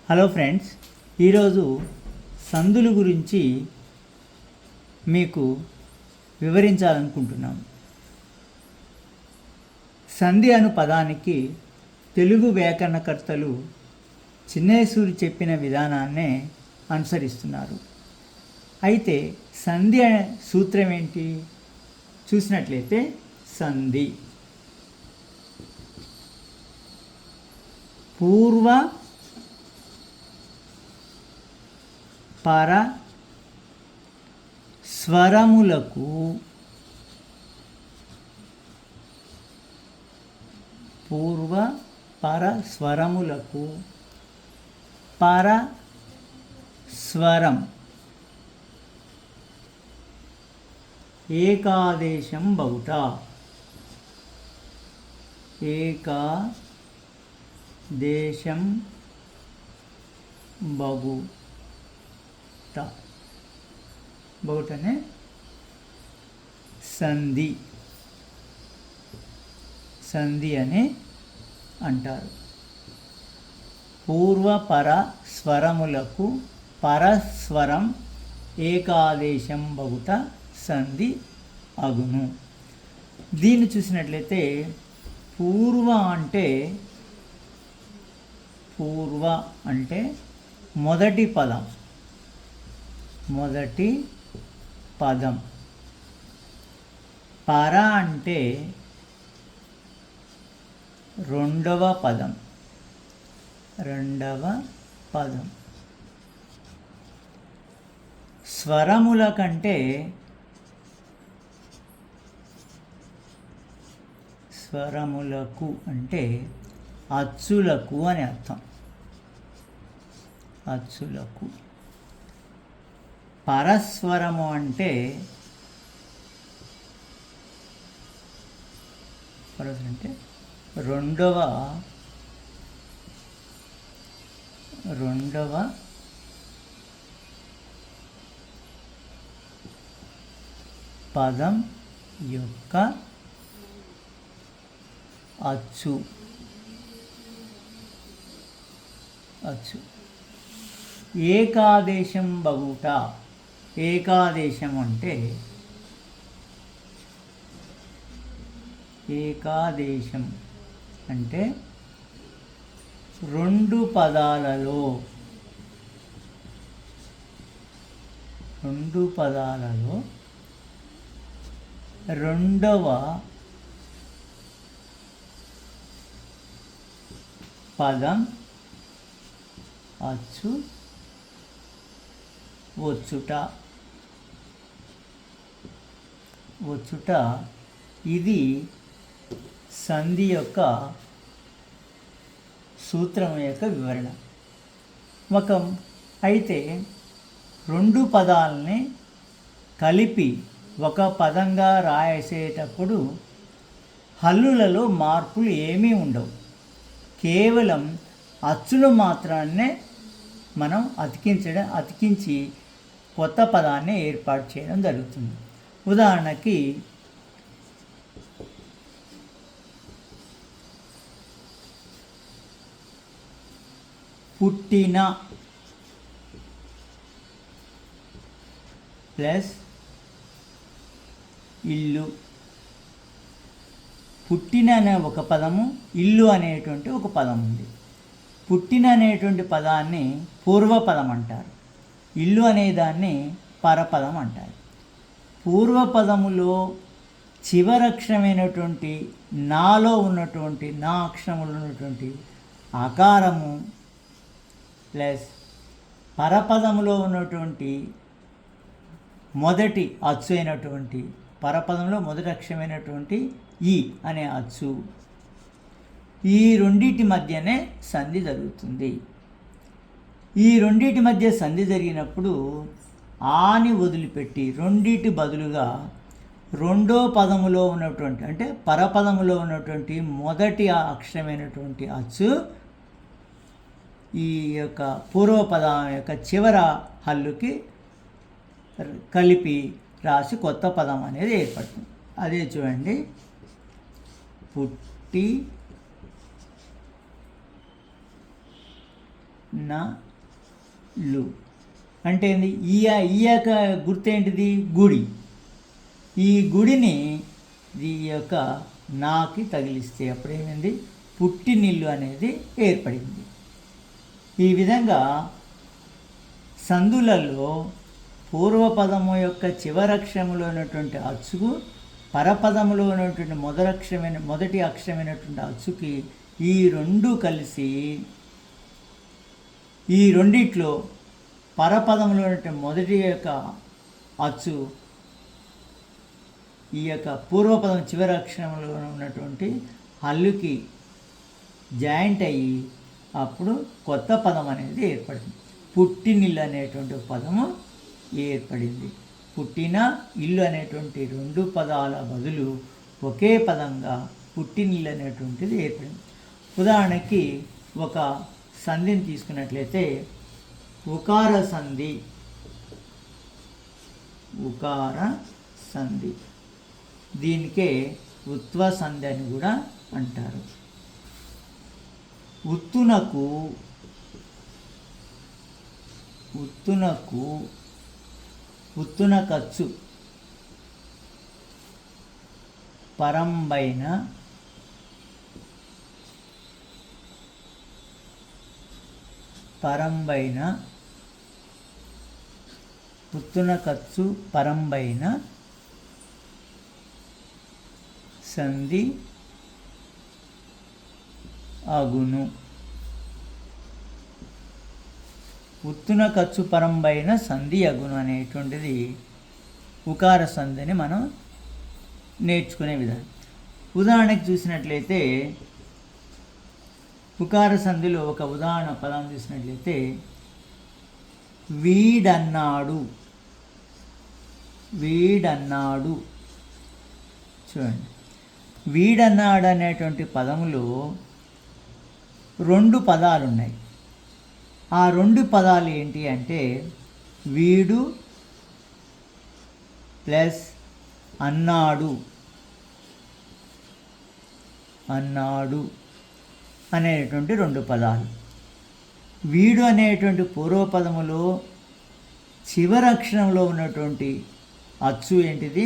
Hello friends, ఈరోజు సందుల గురించి మీకు వివరించాలనుకుంటున్నాం. సంధి అను పదానికి తెలుగు వ్యాకరణకర్తలు చిన్నేసూరి చెప్పిన విధానాన్నే అనుసరిస్తున్నారు. అయితే సంధి అనే సూత్రం ఏంటి చూసినట్లయితే, సంధి పూర్వ పర స్వరములకు పర స్వరం ఏకాదేశం బహుట. ఏకాదేశం బహుటనే సంధి అని అంటారు. పూర్వపర స్వరములకు పరస్వరం ఏకాదేశం బహుట సంధి అగును. దీన్ని చూసినట్లయితే పూర్వ అంటే మొదటి పదం. పర అంటే రెండవ పదం. స్వరముల కంటే స్వరములకు అంటే అచ్చులకు అని అర్థం. అచ్చులకు. పరస్వరము అంటే రెండవ పదం యొక్క అచ్చు. ఏకాదేశం బహుట. ఏకాదేశం అంటే రెండు పదాలలో రెండవ పదం అచ్చు వచ్చుట. ఇది సంధి యొక్క సూత్రం యొక్క వివరణ. అయితే రెండు పదాలని కలిపి ఒక పదంగా రాసేటప్పుడు హల్లులలో మార్పులు ఏమీ ఉండవు. కేవలం అచ్చులు మాత్రాన్నే మనం అతికించి కొత్త పదాన్ని ఏర్పాటు చేయడం జరుగుతుంది. ఉదాహరణకి పుట్టిన ప్లస్ ఇల్లు. పుట్టిన అనే ఒక పదము, ఇల్లు అనేటువంటి ఒక పదం ఉంది. పుట్టిన అనేటువంటి పదాన్ని పూర్వపదం అంటారు. ఇల్లు అనేదాన్ని పరపదం అంటారు. పూర్వపదములో చివరక్షరమైనటువంటి నాలో ఉన్నటువంటి నా అక్షరములు ఉన్నటువంటి ఆకారము ప్లస్ పరపదములో ఉన్నటువంటి మొదటి అచ్చు అయినటువంటి పరపదంలో మొదటి అక్షరమైనటువంటి ఈ అనే అచ్చు, ఈ రెండింటి మధ్యనే సంధి జరుగుతుంది. ఈ రెండింటి మధ్య సంధి జరిగినప్పుడు ఆని వదిలిపెట్టి రెండింటి బదులుగా రెండో పదములో ఉన్నటువంటి అంటే పరపదములో ఉన్నటువంటి మొదటి అక్షరమైనటువంటి అచ్చు ఈ యొక్క పూర్వపదం యొక్క చివర హల్లుకి కలిపి రాసి కొత్త పదం అనేది ఏర్పడుతుంది. అదే చూడండి, పుట్టి లు అంటే ఏంది? ఈ యొక్క గుర్తు ఏంటిది? గుడి. ఈ గుడిని ఈ యొక్క నాకి తగిలిస్తే అప్పుడేమైంది? పుట్టినిల్లు అనేది ఏర్పడింది. ఈ విధంగా సందులలో పూర్వపదము యొక్క చివరక్షరములో ఉన్నటువంటి అచ్చుకు పరపదములో ఉన్నటువంటి మొదటి అక్షరమైనటువంటి అచ్చుకి ఈ రెండు కలిసి ఈ రెండిట్లో పరపదంలో ఉన్నటువంటి మొదటి యొక్క అచ్చు ఈ యొక్క పూర్వపదం చివరి అక్షరంలో ఉన్నటువంటి హల్లుకి జాయింట్ అయ్యి అప్పుడు కొత్త పదం అనేది ఏర్పడింది. పుట్టినిల్లు అనేటువంటి పదము ఏర్పడింది. పుట్టిన ఇల్లు అనేటువంటి రెండు పదాల బదులు ఒకే పదంగా పుట్టినిల్లు అనేటువంటిది ఏర్పడింది. ఉదాహరణకి ఒక సంధిని తీసుకున్నట్లయితే ఉకార సంధి. ఉకార సంధి దీనికే ఉత్వ సంధి అని కూడా అంటారు. ఉత్తునకచ్చు పరంబైన ఉత్తునకచ్చు పరంబైన సంధి అగును. ఉత్తునకచ్చు పరంబైన సంధి అగును అనేటువంటిది ఉకార సంధిని మనం నేర్చుకునే విధానం. ఉదాహరణకి చూసినట్లయితే ఉకార సంధిలో ఒక ఉదాహరణ పదం చూసినట్లయితే వీడన్నాడు. చూడండి, వీడన్నాడు అనేటువంటి పదములో రెండు పదాలు ఉన్నాయి. ఆ రెండు పదాలు ఏంటి అంటే వీడు ప్లస్ అన్నాడు అనేటువంటి రెండు పదాలు. వీడు అనేటువంటి పూర్వపదములో చివరి అక్షరంలో ఉన్నటువంటి అచ్చు ఏంటిది?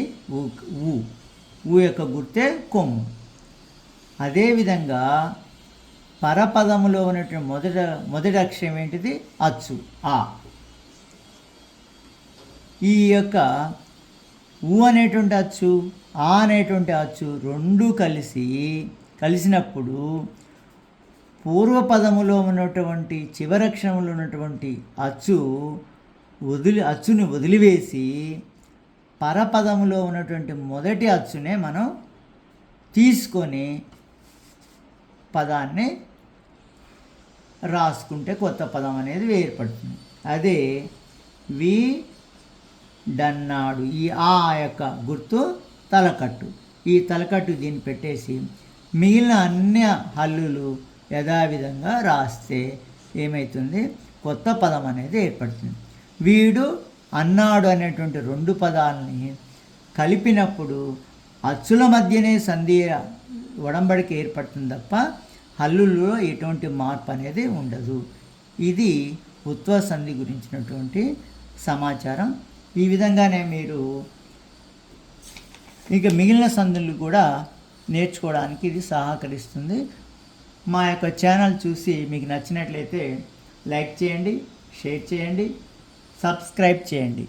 ఊ యొక్క గుర్తే కొమ్ము. అదేవిధంగా పరపదములో ఉన్నటువంటి మొదటి అక్షరం ఏంటిది? అచ్చు ఆ. ఈ యొక్క ఊ అనేటువంటి అచ్చు ఆ అనేటువంటి అచ్చు రెండు కలిసినప్పుడు పూర్వపదములో ఉన్నటువంటి చివరక్షరంలో ఉన్నటువంటి అచ్చుని వదిలివేసి పరపదములో ఉన్నటువంటి మొదటి అచ్చునే మనం తీసుకొని పదాన్ని రాసుకుంటే కొత్త పదం అనేది ఏర్పడుతుంది. అదే వీడన్నాడు. ఈ ఆ యొక్క గుర్తు తలకట్టు. ఈ తలకట్టు దీన్ని పెట్టేసి మిగిలిన అన్ని హల్లులు యథావిధంగా రాస్తే ఏమవుతుంది? కొత్త పదం అనేది ఏర్పడుతుంది. వీడు అన్నాడు అనేటువంటి రెండు పదాలని కలిపినప్పుడు అచ్చుల మధ్యనే సంధి ఒడంబడిక ఏర్పడుతుంది తప్ప హల్లుల్లో ఎటువంటి మార్పు అనేది ఉండదు. ఇది ఉత్వ సంధి గురించినటువంటి సమాచారం. ఈ విధంగానే మీరు ఇంకా మిగిలిన సంధులు కూడా నేర్చుకోవడానికి ఇది సహకరిస్తుంది. మా యొక్క ఛానల్ చూసి మీకు నచ్చినట్లయితే లైక్ చేయండి, షేర్ చేయండి, సబ్స్క్రైబ్ చేయండి.